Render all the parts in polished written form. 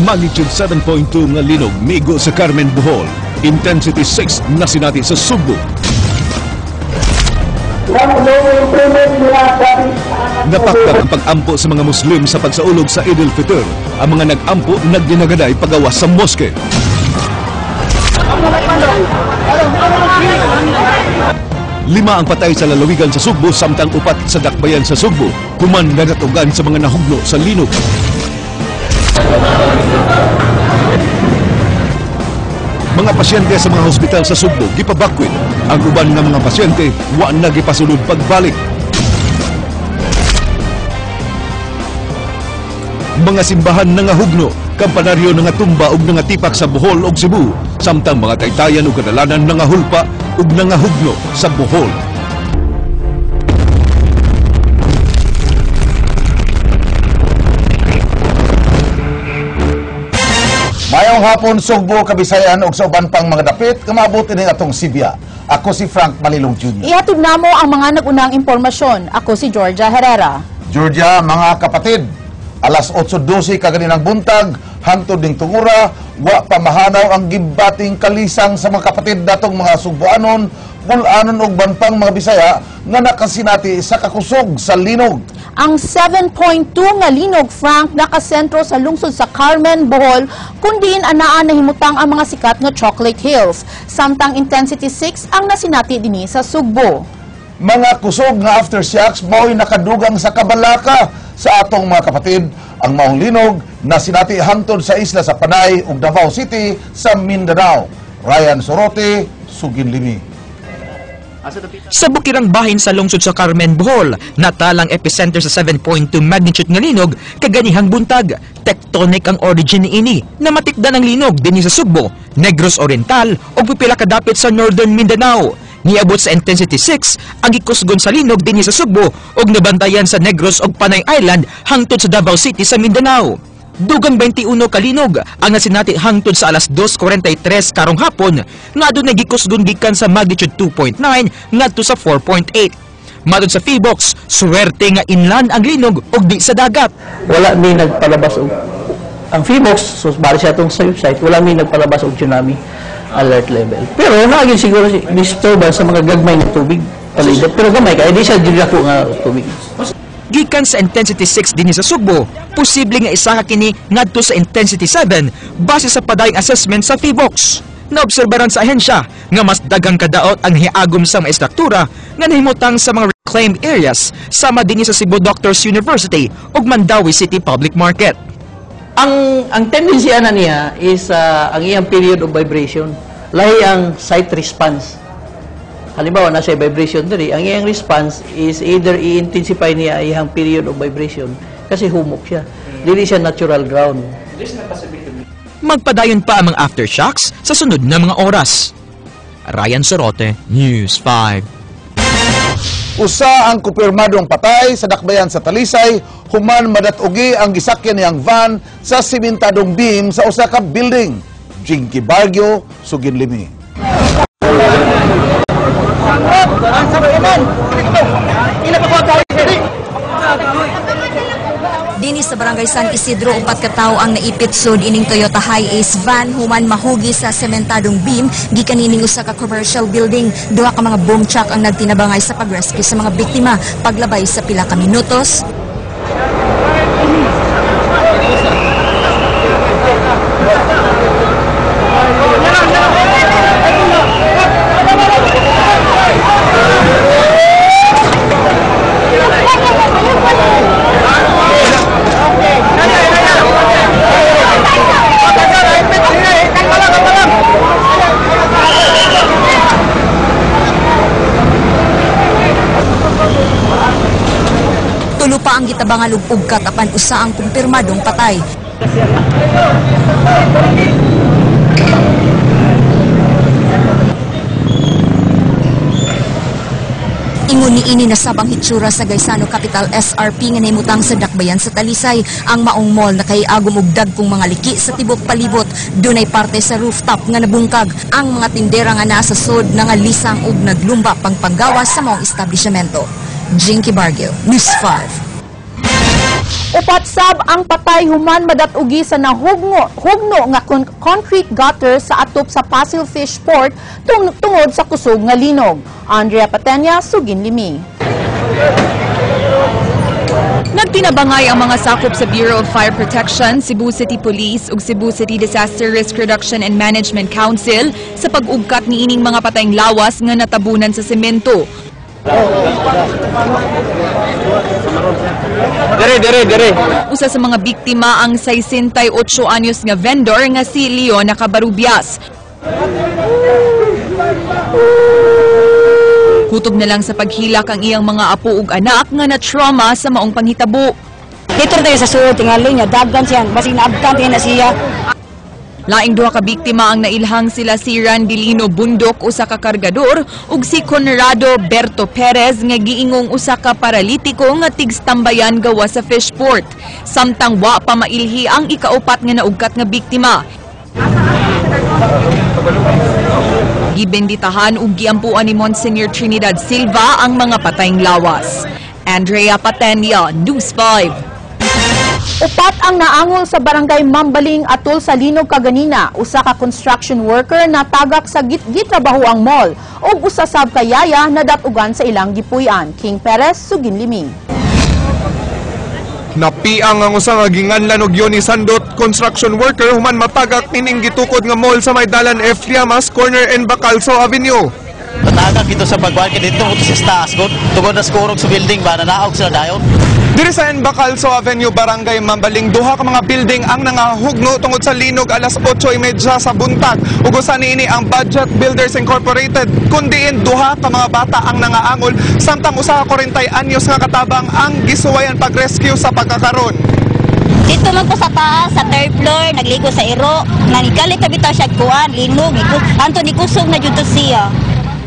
Magnitude 7.2 nga linog migo sa Carmen, Bohol. Intensity 6 na sinati sa Subo. Napakdag ang pag-ampo sa mga Muslim sa pagsaulog sa Eid al-Fitr. Ang mga nag-ampo nagdinagaday pagawas sa moske. Lima ang patay sa lalawigan sa Sugbo samtang upat sa dakbayan sa Sugbo. Human nagatugan sa mga nahugno sa linog. Mga pasyente sa mga hospital sa Sugbo gipabakwit. Ang uban ng mga pasyente wa na gipasulod pagbalik. Mga simbahan na nga hugno, kampanaryo na nga tumba ug nga tipak sa Bohol ug Cebu, samtang mga taytayan ug kadalanan na nga hulpa ug nga hugno sa Bohol. Mayong hapon Sugbo, Kabisayan ug sa uban pang mga dapit kamabuti ning atong Sibya. Ako si Frank Malilong Jr. Ihatid namo ang mga nagunang impormasyon. Ako si Georgia Herrera. Georgia, mga kapatid, alas 8:12 kaganinang buntag, hangtod ning tungura, wa pamahanaw ang gibating kalisang sa mga kapatid datong mga Sugboanon, Bulanon ug banpang mga Bisaya nga nakasinati sa kakusog sa linog. Ang 7.2 nga linog, Frank, nakasentro sa lungsod sa Carmen, Bohol, kundiin anaan nahimutang ang mga sikat nga Chocolate Hills. Samtang intensity 6 ang nasinati dinhi sa Sugbo. Mga kusog nga aftershocks mao'y nakadugang sa Kabalaka sa atong mga kapatid. Ang maong linog na sinati hangtod sa isla sa Panay ug Davao City sa Mindanao. Ryan Sorote, Suginlimi. Sa bukirang bahin sa lungsod sa Carmen, Bohol, natalang epicenter sa 7.2 magnitude nga linog kaganihang buntag. Tectonic ang origin niini na matikdan ang linog dinhi sa Sugbo, Negros Oriental ug pipila kadapit sa Northern Mindanao. Niabot sa intensity 6 ang gikusgon sa linog dinhi sa Sugbo ug nabantayan sa Negros ug Panay Island hangtod sa Davao City sa Mindanao. Dugang 21 kalinog ang nasinati hangtod sa alas 2:43 karong hapon nga adunay gikusgon gikan sa magnitude 2.9 ngadto sa 4.8. Matod sa Feebox, suwerte nga inland ang linog ug di sa dagat. Wala mi nagpalabas og ang Feebox, so bali siya itong sa website, wala mi nagpalabas og tsunami alert level. Pero naagin siguro disturbance sa mga gagmay nga tubig palibot. Pero gamay kay di siya dili ako nga tubig. Gikan sa intensity 6 dinhi sa Sugbo, posible nga isa ka kini ngadto sa intensity 7 base sa padayong assessment sa Feebox. Naobserbaran sa ahensya nga mas daghang kadaot ang hiagom sa mga estruktura nga nahimutang sa mga reclaimed areas sama dinhi sa Cebu Doctors University ug Mandawi City Public Market. Ang tendency ana niya is ang iyang period of vibration. Lahi ang site response. Halimbawa, nasa vibration diri, ang iyang response is either i-intensify niya iyang period of vibration kasi humok siya. Dili siya natural ground. Magpadayon pa ang mga aftershocks sa sunod na mga oras. Ryan Sorote, News 5. Usa ang kumpirmadong patay sa dakbayan sa Talisay, human madatugi ang gisakyan niyang van sa simentadong beam sa usa ka building. Jinky Bargyo, Suginlimi. Dini sa Barangay San Isidro, 4 ka tawo ang naipit sud ining Toyota Hi-Ace van human mahugi sa sementadong beam gikan ining usa ka commercial building. Duha ka mga boom truck ang nagtinabangay sa pagrescue sa mga biktima paglabay sa pila ka minutos. Tulo pa ang gitabangan ug ugkat apan usa ang kumpirmadong patay. Ingon niini nasabang hitsura sa Gaisano Capital SRP nga nahimutang sa dakbayan sa Talisay. Ang maong mall nakaiagom og dagkong mga liki sa tibok palibot. Dunay parte sa rooftop nga nabungkag. Ang mga tindera nga nasa sud nangalisang ug naglumba pangpanggawas sa maong establishmento. Jinky Bargyo, News 5. Upat sab ang patay human madatugi sa hugno nga concrete gutter sa atop sa Pasil Fish Port tungod sa kusog nga linog. Andrea Patenya, Sugin Limi. Nagtinabangay ang mga sakop sa Bureau of Fire Protection, Cebu City Police ug Cebu City Disaster Risk Reduction and Management Council sa pag-ugkat ni ining mga patayng lawas nga natabunan sa semento. Usa sa mga biktima ang 68 anyos nga vendor nga si Leona Cabarubias. Kutob na lang sa paghilak ang iyang mga apo ug anak nga na-trauma sa maong panghitabo. Dito tayo sa suod, tingali niya, dagan siya, basig naabkan na siya. Laing duha ka biktima ang nailhang sila si Randilino Bundok, usa ka kargador, ug si Conrado Berto Perez nga giingong usa ka paralitiko nga tigstambayan gawa sa Fishport. Samtang wa pa mailhi ang ikaupat nga naugkat nga biktima. Gibenditahan ug giampuan ni Monsignor Trinidad Silva ang mga patayng lawas. Andrea Patenya, News 5. Upat ang naangol sa barangay Mambaling atol sa linog kaganina. Usa ka construction worker na tagak sa gitrabaho ang mall ug usa sab kayaya na datugan sa ilang gipuy-an. King Perez, Sugin Liming. Napiang ang usa nga ginganlan og Yoni Sandot construction worker human matagak nining gitukod nga mall sa Maydalan F. Llamas Corner and Bacalso Avenue. Matagak dito sa pagkuhan kay dito sa taas ko tungod na skurog sa building ba nanaog sila dayon. Diri sa Bacalso Avenue, Barangay Mambaling, duha ka mga building ang nangahugno tungod sa linog alas 8:30 sa buntag. Ug usa niini ang Budget Builders Incorporated, kundiin duha ka mga bata ang nangaangol samtang usa ka 40 anyos nga katabang ang gisuwayan pag-rescue sa pagkakaron. Dito man ko sa taas, sa third floor, nagligo sa iro. Nanigalit na bitaw siya kuan, linog. Anto ni kusog na dito siya.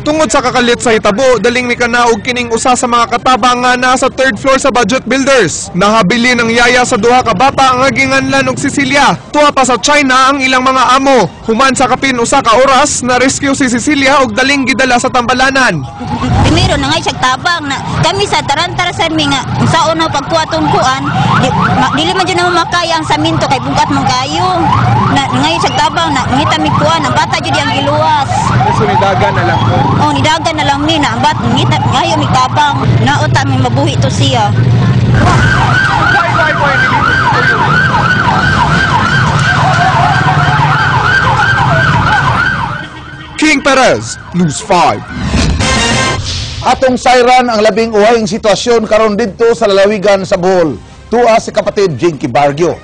Tungod sa kakalit sa hitabo, daling ni kanaog kining usa sa mga katabang nga nasa third floor sa Budget Builders. Nahabili ng yaya sa duha ka bata ang ginganlan og Cecilia. Tuwa pa sa China ang ilang mga amo. Human sa kapin usa ka oras, na rescue si Cecilia og daling gidala sa tambalanan. Primero na nga siya tabang na kami sa tarantarasan mi nga sa una pagkuaton kuan, dili man jud na makaya ang saminto kay bugat man kayo. Na ngayon siya tabang na ngita mi kuan, ang bata jud ang giluwas. So nidagan na lang ko. Oh, nidagan na lang mi na bat ngita ngayon mi tabang naota mi mabuhi to siya. King Perez, News 5. Atong sayran ang labing uhayng sitwasyon karon didto sa lalawigan sa Bohol. Tuwa si kapatid Jinky Bargio.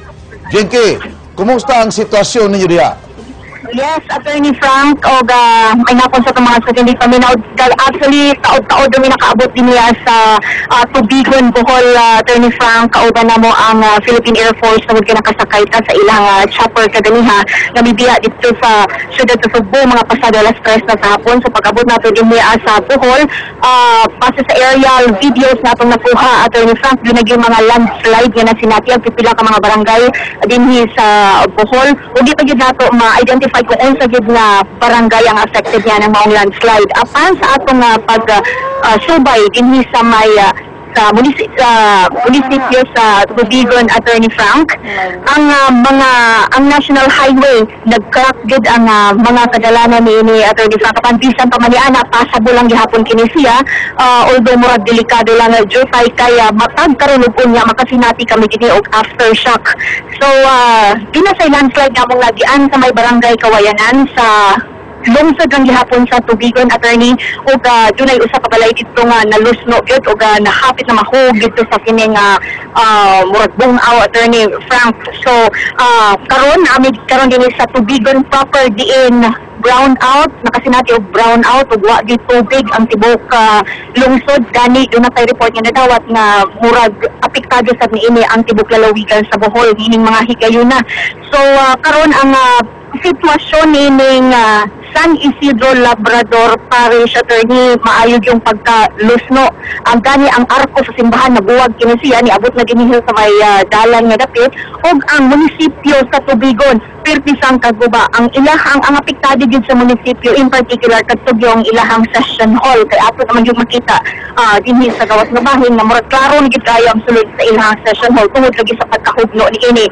Jinky, kumusta ang sitwasyon ninyo diha? Yes, Attorney Frank, may napon sa mga estudyante kami na actually taod-taod kami nakaabot din niya sa Tubigon, Bohol, Attorney Frank, kauban na mo ang Philippine Air Force na magkinakasakay sa ilang chopper kaganiha na bibiya dito sa syudad sa Cebu, mga pasado alas 3 na sa hapon. So pag-abot natin din niya sa Bohol, base sa aerial videos na itong nakuha, Attorney Frank, doon naging mga landslide nga na sinati ang pipila ka mga barangay din sa Bohol. Huwag pa yun nato ma-identify kung unsa gid na barangay ang affected niya ng maong landslide. Apan sa atong subay dinhi sa may sa munisipyo sa Tubigon, Attorney Frank, ang National Highway nag-crack gid ang mga kadalanan ni Attorney Frank. Apan bisan pa man niana pasable lang gihapon kini siya, although murag delikado lang jutay kaya matag karon ug unya makasinati kami kini og aftershock. So dinasay landslide namong nagian sa may barangay Kawayanan sa lungsod ng gihapon sa Tubigon, Attorney, ug dunay usa ka balay dito nga nalusno gyud ug nahapit na mahug dito sa kining murag bungaw, Attorney Frank. So karon din sa Tubigon proper diin brown out, nakasinati og brown out ug wa gyud tubig ang tibok lungsod. Gani do na tay report nga nadawat nga murag apektado sad niini ang tibok lalawigan sa Bohol nining mga higayuna. So karon ang sitwasyon nining San Isidro Labrador Parish, Attorney, maayog yung pagkalusno. Ang gani ang arko sa simbahan nabuwag kini siya, niabot na dinihil sa may dalan nga dapit ug ang munisipyo sa Tubigon pirtisang kaguba ang ilahang ang apektado gyud sa munisipyo, in particular kadtog yung ilahang session hall kay ato naman yung makita dinhi sa gawas nga bahin na murag klaro ni gid kayo ang sulod sa ilahang session hall tungod lagi sa pagkahugno ni ini.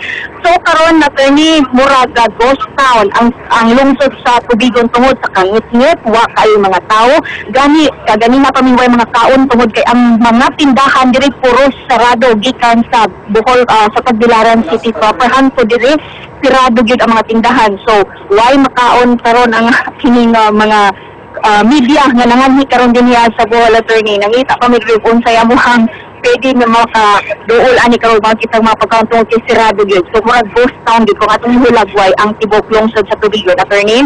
So karon na ni murag ghost town ang lungsod sa Tubigon tungod sa kangit-ngit wa kay mga tao gani na pamingway mga kaon tungod kay ang mga tindahan diri puro sarado gikan sa Bohol sa Pagbilaran City proper hanto diri sirado gyud ang mga tindahan. So why makaon karon ang kining mga media nga nanganhi karon din sa Bohol, attorney. Nangita pa mi diri unsay amuhang pwede na makaduol ani karon mga kitang mga pagkaon tungod kay sirado gyud. So murag ghost town gyud kung atong hulagway ang tibok lungsod sa Tubigon, attorney.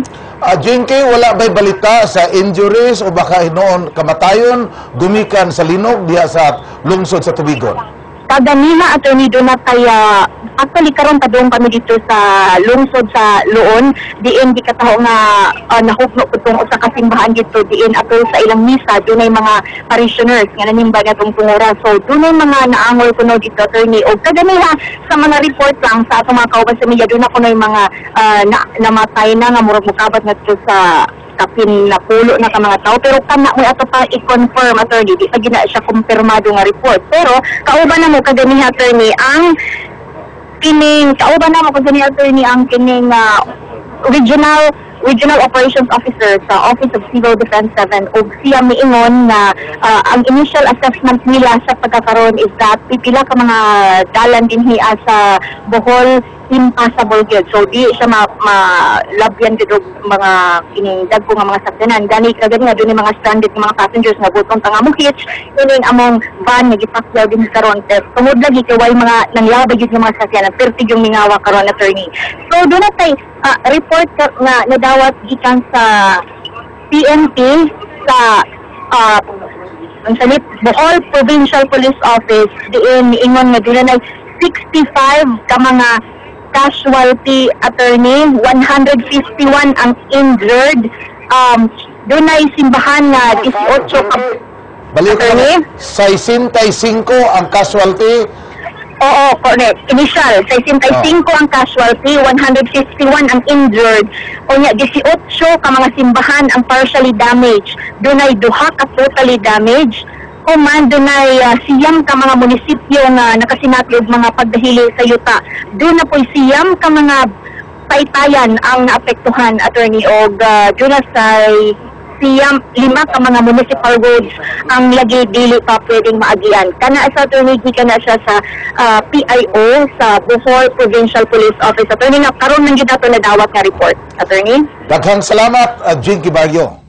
Jinky, wala ba'y balita sa injuries o baka noon kamatayon gumikan sa linog diha sa lungsod sa Tubigon? Kaganina, attorney, doon na tayo, actually karon padung kami dito sa lungsod sa Luon, diin di kataho nga nahugno po itong sa kasimbahan dito, diin ato sa ilang misa, doon ay mga parishioners nga nanimba na itong tungura. So, doon ay mga naangol ko dito, attorney. O kaganina, sa mga report lang sa atong mga kauban sa media, doon ako na yung mga namatay na nga murag mukabat nga dito sa kapin na pulo na ka mga tao, pero kana mo ato pa i-confirm, attorney, di pa gina siya kumpirmado nga report. Pero kauban na mo kagani, attorney, ang kining kauban na mo kagani, attorney, ang kining Regional Operations Officer sa Office of Civil Defense 7 ug siya miingon na ang initial assessment nila sa pagkakaroon is that pipila ka mga dalan dinhi sa Bohol impassable gyud. So di siya malabyan gyud og mga kining dagko nga mga sakyanan. Gani kagani nga dunay mga stranded nga mga passengers nga buton nga mo hitch kining among van nga gipakyaw din karon test. Tungod lagi kay way mga nangyabay gyud nga mga sakyanan pertig yung mingawa karon, attorney. So doon natay report nga nadawat gikan sa PNP sa Bohol Provincial Police Office diin niingon nga dili na 65 ka mga casualty, attorney, 151 ang injured. Doon ay simbahan na 18 ka... Balik ko, 65 ang casualty. Oo, correct. Initial, 65 ang casualty, 151 ang injured. O nga, 18 ka mga simbahan ang partially damaged. Doon ay 2 ka totally damaged. O man, doon ay siyam ka mga munisipyo nga nakasinatid mga pagdahili sa yuta. Doon na po siyam ka mga paitayan ang naapektuhan, attorney. O doon na sa 5 ka mga municipal roads ang lagi dili pa pwedeng maagian. Kana sa attorney, kana siya sa PIO sa Bohol Provincial Police Office. Attorney, karon nang gid nato nadawat nga report, attorney. Daghang salamat, Jinky Barrio.